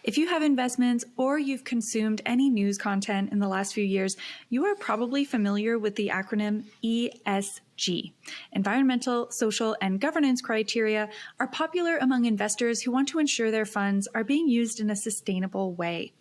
If you have investments or you've consumed any news content in the last few years, you are probably familiar with the acronym ESG. Environmental, social, and governance criteria are popular among investors who want to ensure their funds are being used in a sustainable way.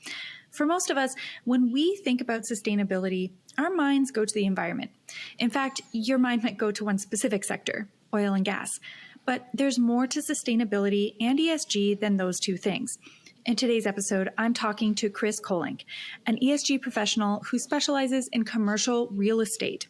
For most of us, when we think about sustainability, our minds go to the environment. In fact, your mind might go to one specific sector, oil and gas. But there's more to sustainability and ESG than those two things. In today's episode, I'm talking to Kris Kolenc, an ESG professional who specializes in commercial real estate.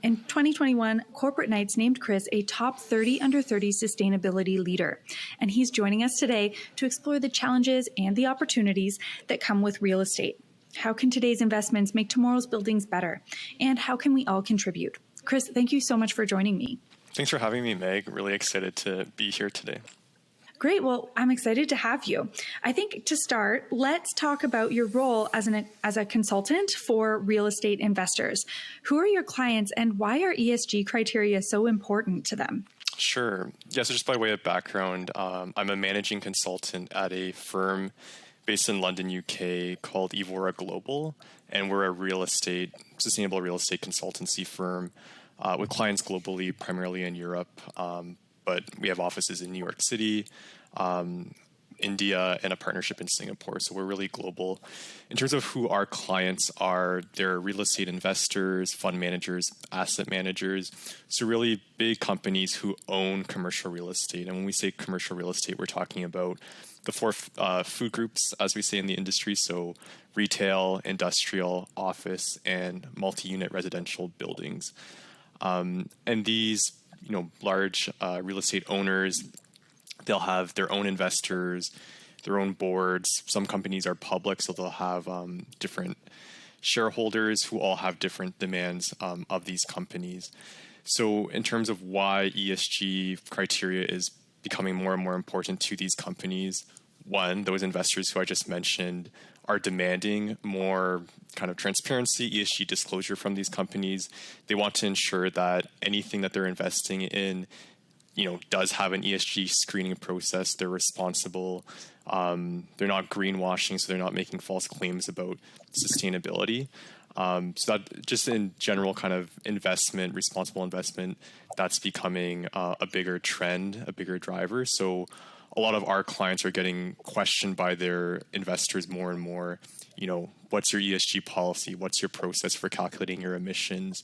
In 2021, Corporate Knights named Kris a top 30 under 30 sustainability leader, and he's joining us today to explore the challenges and the opportunities that come with real estate. How can today's investments make tomorrow's buildings better? And how can we all contribute? Kris, thank you so much for joining me. Thanks for having me, Meg. Really excited to be here today. Great. Well, I'm excited to have you. I think to start, let's talk about your role as a consultant for real estate investors. Who are your clients and why are ESG criteria so important to them? Sure. Yeah, so just by way of background, I'm a managing consultant at a firm based in London, UK called Evora Global, and we're a sustainable real estate consultancy firm with clients globally, primarily in Europe. But we have offices in New York City, India, and a partnership in Singapore. So we're really global. In terms of who our clients are, they're real estate investors, fund managers, asset managers. So really big companies who own commercial real estate. And when we say commercial real estate, we're talking about the four food groups, as we say in the industry. So retail, industrial, office, and multi-unit residential buildings. And these large real estate owners, they'll have their own investors, their own boards. Some companies are public, so they'll have different shareholders who all have different demands of these companies. So in terms of why ESG criteria is becoming more and more important to these companies, one, those investors who I just mentioned are demanding more kind of transparency, ESG disclosure from these companies. They want to ensure that anything that they're investing in, does have an ESG screening process. They're responsible. They're not greenwashing, so they're not making false claims about sustainability. So that just in general kind of investment, responsible investment, that's becoming a bigger trend, a bigger driver. So a lot of our clients are getting questioned by their investors more and more. What's your ESG policy? What's your process for calculating your emissions?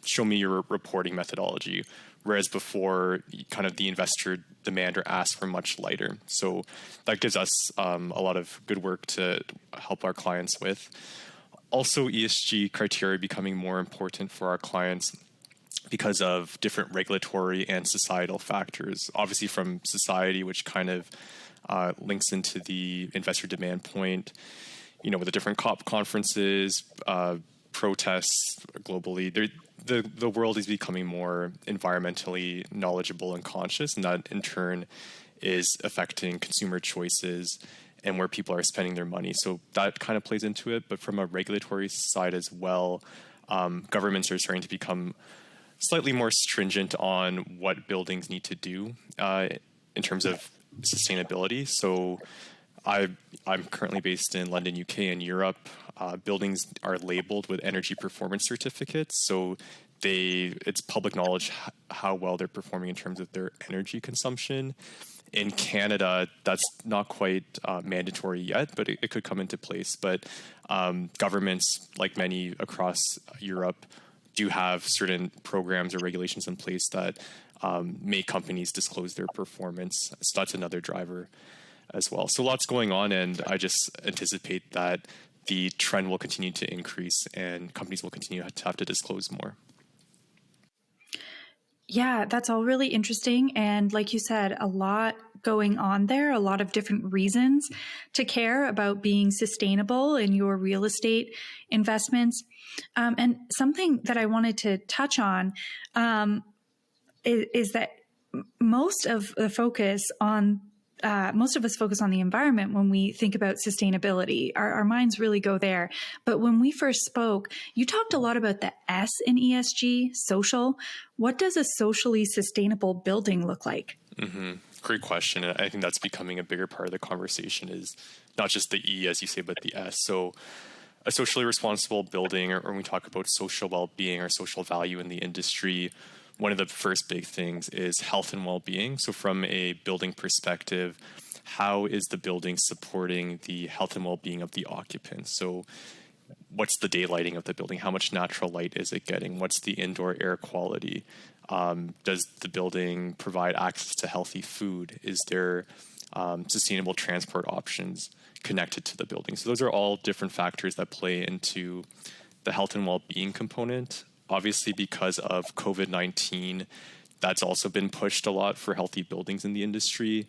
Show me your reporting methodology. Whereas before, kind of the investor demand or ask were much lighter. So that gives us a lot of good work to help our clients with. Also, ESG criteria becoming more important for our clients because of different regulatory and societal factors. Obviously from society, which kind of links into the investor demand point, with the different COP conferences, protests globally, the world is becoming more environmentally knowledgeable and conscious, and that in turn is affecting consumer choices and where people are spending their money. So that kind of plays into it. But from a regulatory side as well, governments are starting to become slightly more stringent on what buildings need to do in terms of sustainability. So I'm currently based in London, UK, and Europe. Buildings are labeled with energy performance certificates. So it's public knowledge how well they're performing in terms of their energy consumption. In Canada, that's not quite mandatory yet, but it could come into place. But governments, like many across Europe, do have certain programs or regulations in place that make companies disclose their performance. So that's another driver as well. So lots going on, and I just anticipate that the trend will continue to increase and companies will continue to have to disclose more. Yeah, that's all really interesting. And like you said, a lot going on there, a lot of different reasons to care about being sustainable in your real estate investments. And something that I wanted to touch on is that most of us focus on the environment when we think about sustainability. Our minds really go there. But when we first spoke, you talked a lot about the S in ESG, social. What does a socially sustainable building look like? Mm-hmm. Great question. And I think that's becoming a bigger part of the conversation is not just the E, as you say, but the S. So a socially responsible building, or when we talk about social well-being or social value in the industry, one of the first big things is health and well-being. So from a building perspective, how is the building supporting the health and well-being of the occupants? So what's the daylighting of the building? How much natural light is it getting? What's the indoor air quality? Does the building provide access to healthy food? Is there sustainable transport options connected to the building? So those are all different factors that play into the health and well-being component. Obviously, because of COVID-19, that's also been pushed a lot for healthy buildings in the industry.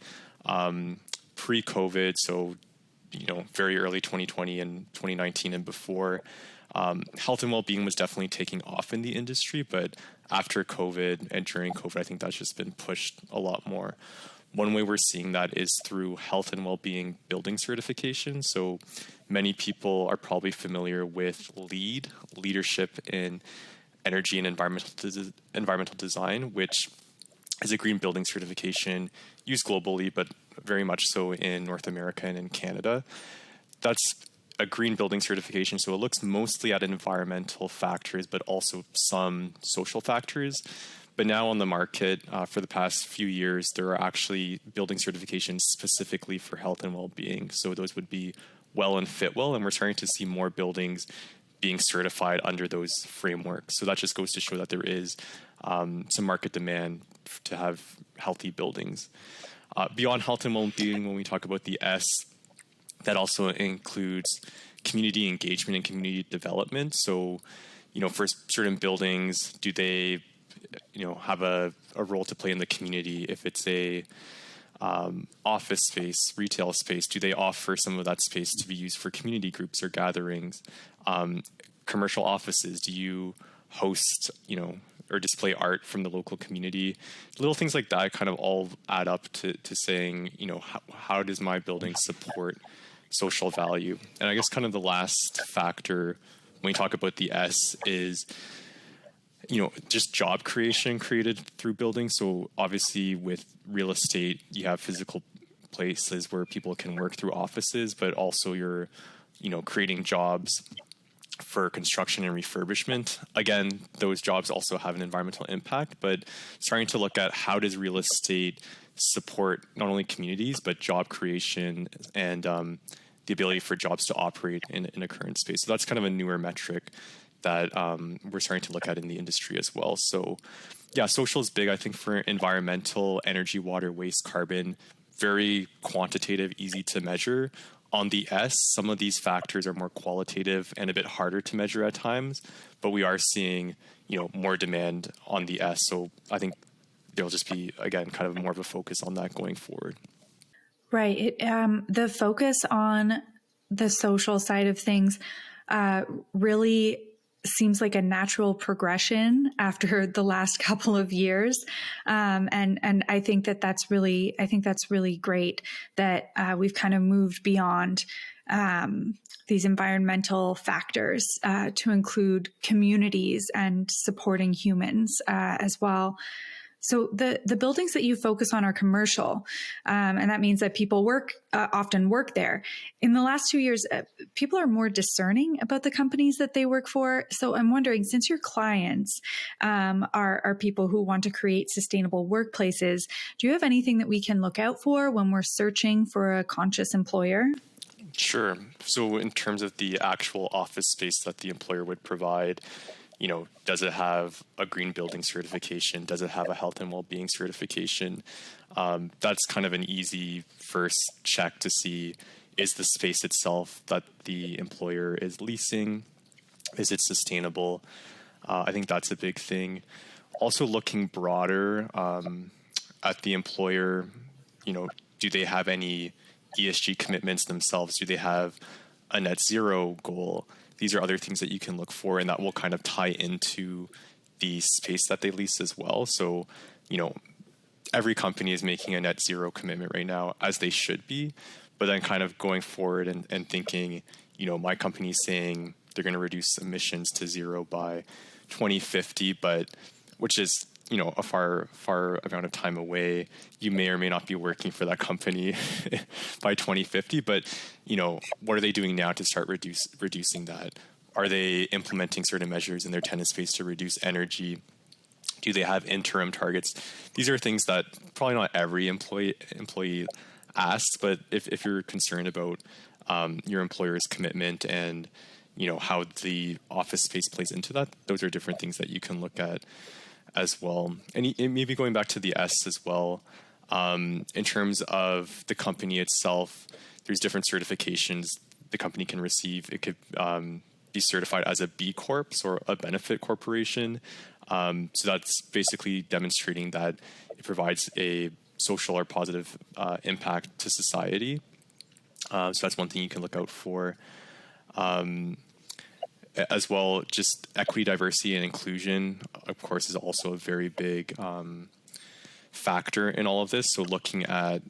Pre-COVID, so very early 2020 and 2019 and before, health and well-being was definitely taking off in the industry, but after COVID and during COVID, I think that's just been pushed a lot more. One way we're seeing that is through health and well-being building certification. So many people are probably familiar with LEED, Leadership in Energy and Environmental Design, which is a green building certification used globally, but very much so in North America and in Canada. That's a green building certification, so it looks mostly at environmental factors, but also some social factors. But now on the market, for the past few years, there are actually building certifications specifically for health and well-being. So those would be WELL and FitWell, and we're starting to see more buildings being certified under those frameworks. So that just goes to show that there is some market demand to have healthy buildings. Beyond health and well-being, when we talk about the S, that also includes community engagement and community development. So, for certain buildings, do they, have a role to play in the community? If it's a office space, retail space, do they offer some of that space to be used for community groups or gatherings? Commercial offices, do you host, or display art from the local community? Little things like that kind of all add up to saying, how does my building support social value? And I guess kind of the last factor when we talk about the S is, just job creation created through buildings. So obviously with real estate, you have physical places where people can work through offices, but also you're, creating jobs for construction and refurbishment. Again, those jobs also have an environmental impact, but starting to look at how does real estate support not only communities, but job creation and the ability for jobs to operate in a current space. So that's kind of a newer metric that we're starting to look at in the industry as well. So yeah, social is big, I think, for environmental, energy, water, waste, carbon, very quantitative, easy to measure. On the S, some of these factors are more qualitative and a bit harder to measure at times, but we are seeing, more demand on the S. So I think there'll just be, again, kind of more of a focus on that going forward. Right. The focus on the social side of things really seems like a natural progression after the last couple of years. And I think that's really great that we've kind of moved beyond these environmental factors to include communities and supporting humans as well. So the buildings that you focus on are commercial, and that means that people often work there. In the last 2 years, people are more discerning about the companies that they work for. So I'm wondering, since your clients are people who want to create sustainable workplaces, do you have anything that we can look out for when we're searching for a conscious employer? Sure. So in terms of the actual office space that the employer would provide, does it have a green building certification? Does it have a health and well-being certification? That's kind of an easy first check to see, is the space itself that the employer is leasing, is it sustainable? I think that's a big thing. Also looking broader at the employer, do they have any ESG commitments themselves? Do they have a net zero goal? These are other things that you can look for, and that will kind of tie into the space that they lease as well. So, every company is making a net zero commitment right now, as they should be, but then kind of going forward and thinking, my company is saying they're going to reduce emissions to zero by 2050, but which is a far amount of time away. You may or may not be working for that company by 2050, but what are they doing now to start reducing that? Are they implementing certain measures in their tenant space to reduce energy? Do they have interim targets? These are things that probably not every employee asks, but if you're concerned about your employer's commitment and how the office space plays into that, those are different things that you can look at as well. And maybe going back to the S as well, in terms of the company itself, there's different certifications the company can receive. It could be certified as a B Corp or a benefit corporation. So that's basically demonstrating that it provides a social or positive impact to society. So that's one thing you can look out for. As well, just equity, diversity, and inclusion, of course, is also a very big factor in all of this. So looking at,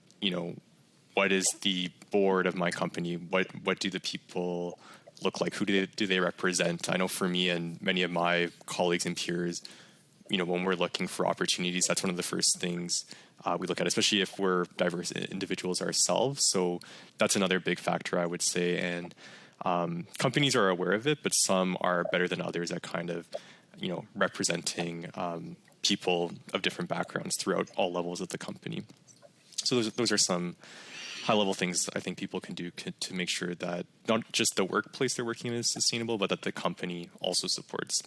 what is the board of my company? What do the people look like? Who do they represent? I know for me and many of my colleagues and peers, when we're looking for opportunities, that's one of the first things we look at, especially if we're diverse individuals ourselves. So that's another big factor, I would say. And companies are aware of it, but some are better than others at kind of, representing people of different backgrounds throughout all levels of the company. So those are some high-level things I think people can do to make sure that not just the workplace they're working in is sustainable, but that the company also supports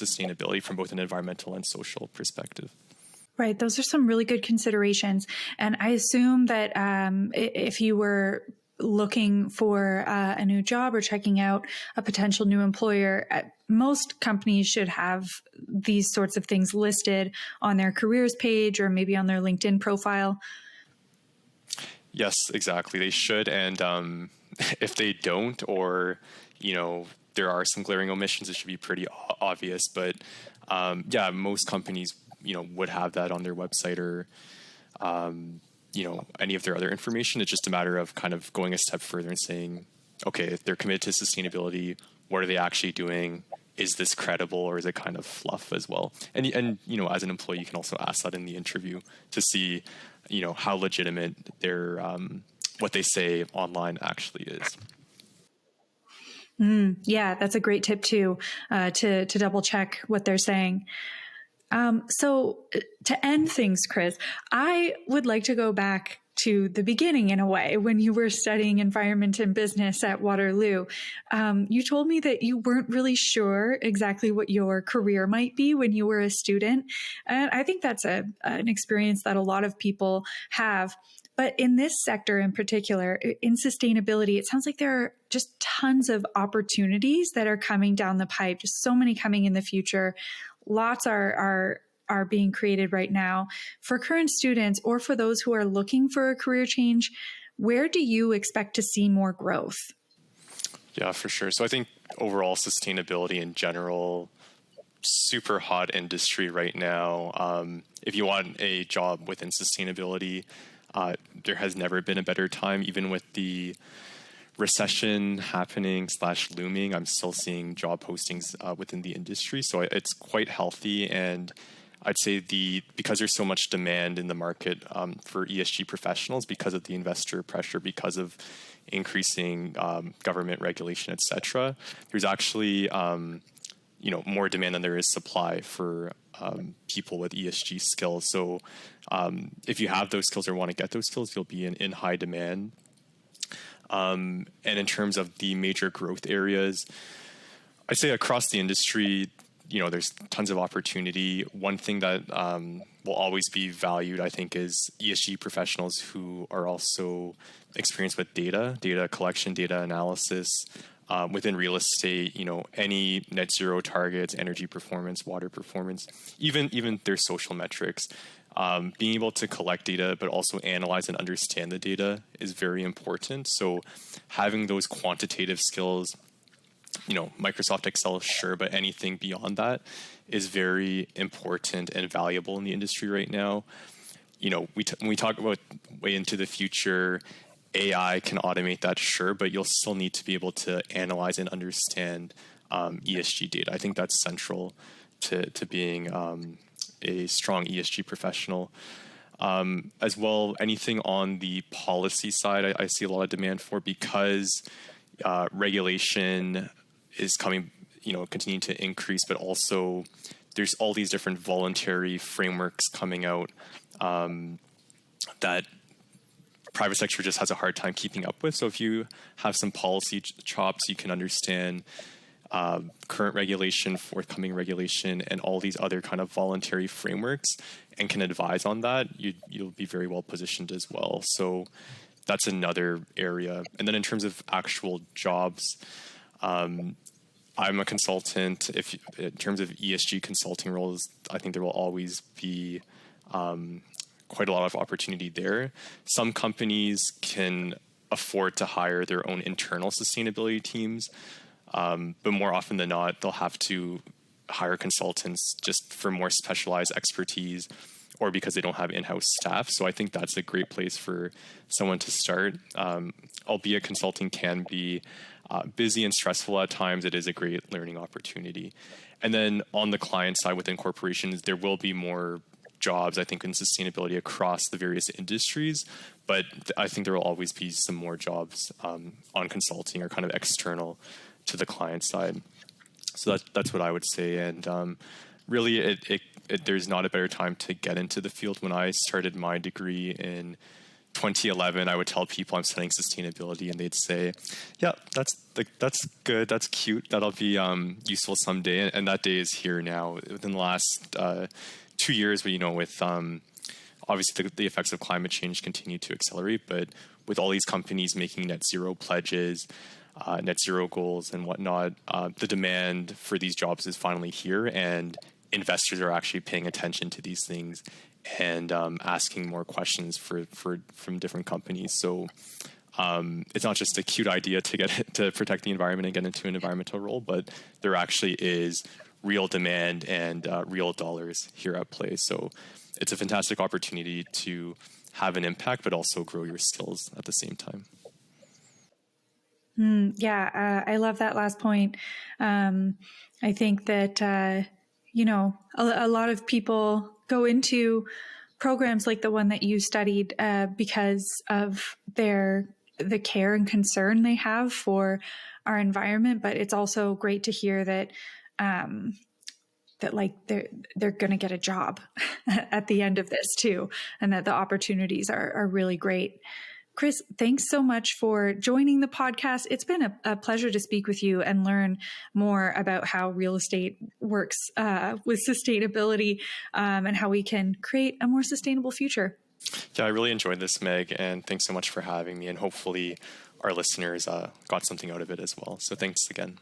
sustainability from both an environmental and social perspective. Right. Those are some really good considerations. And I assume that if you were looking for a new job or checking out a potential new employer, most companies should have these sorts of things listed on their careers page or maybe on their LinkedIn profile. Yes, exactly. They should. And if they don't, or, there are some glaring omissions, it should be pretty obvious. But most companies, would have that on their website or, any of their other information. It's just a matter of kind of going a step further and saying, okay, if they're committed to sustainability, what are they actually doing? Is this credible, or is it kind of fluff as well? And as an employee, you can also ask that in the interview to see, how legitimate their what they say online actually is. Yeah, that's a great tip too, to double check what they're saying. So to end things, Kris, I would like to go back to the beginning in a way when you were studying environment and business at Waterloo. You told me that you weren't really sure exactly what your career might be when you were a student. And I think that's an experience that a lot of people have. But in this sector in particular, in sustainability, it sounds like there are just tons of opportunities that are coming down the pipe, just so many coming in the future. Lots are being created right now. For current students or for those who are looking for a career change, where do you expect to see more growth? Yeah, for sure. So I think overall sustainability in general, super hot industry right now. If you want a job within sustainability, there has never been a better time, even with the recession happening / looming. I'm still seeing job postings within the industry. So it's quite healthy. And I'd say because there's so much demand in the market for ESG professionals, because of the investor pressure, because of increasing government regulation, et cetera, there's actually more demand than there is supply for people with ESG skills. So if you have those skills or want to get those skills, you'll be in high demand. And in terms of the major growth areas, I'd say across the industry, there's tons of opportunity. One thing that will always be valued, I think, is ESG professionals who are also experienced with data collection, data analysis. Within real estate, any net zero targets, energy performance, water performance, even their social metrics. Being able to collect data, but also analyze and understand the data is very important. So having those quantitative skills, Microsoft Excel, sure, but anything beyond that is very important and valuable in the industry right now. When we talk about way into the future, AI can automate that, sure, but you'll still need to be able to analyze and understand ESG data. I think that's central to being a strong ESG professional. As well, anything on the policy side, I see a lot of demand for, because regulation is coming, continuing to increase, but also there's all these different voluntary frameworks coming out that private sector just has a hard time keeping up with. So if you have some policy chops, you can understand current regulation, forthcoming regulation, and all these other kind of voluntary frameworks, and can advise on that, you'll be very well positioned as well. So that's another area. And then in terms of actual jobs, I'm a consultant. In terms of ESG consulting roles, I think there will always be quite a lot of opportunity there. Some companies can afford to hire their own internal sustainability teams, but more often than not, they'll have to hire consultants just for more specialized expertise, or because they don't have in-house staff. So I think that's a great place for someone to start. Albeit consulting can be busy and stressful at times, it is a great learning opportunity. And then on the client side within corporations, there will be more jobs, I think, in sustainability across the various industries, but I think there will always be some more jobs on consulting or kind of external to the client side. So that's what I would say. And really, there's not a better time to get into the field. When I started my degree in 2011, I would tell people I'm studying sustainability, and they'd say, "Yeah, that's good, that's cute, that'll be useful someday." And that day is here now. Within the last 2 years, with obviously the effects of climate change continue to accelerate, but with all these companies making net zero pledges, net zero goals and whatnot, the demand for these jobs is finally here, and investors are actually paying attention to these things and asking more questions from different companies. So it's not just a cute idea to protect the environment and get into an environmental role, but there actually is real demand and real dollars here at play. So it's a fantastic opportunity to have an impact, but also grow your skills at the same time. I love that last point. I think that, a lot of people go into programs like the one that you studied because of the care and concern they have for our environment. But it's also great to hear that they're going to get a job at the end of this too, and that the opportunities are really great. Kris, thanks so much for joining the podcast. It's been a pleasure to speak with you and learn more about how real estate works with sustainability and how we can create a more sustainable future. Yeah, I really enjoyed this, Meg, and thanks so much for having me. And hopefully our listeners got something out of it as well. So thanks again.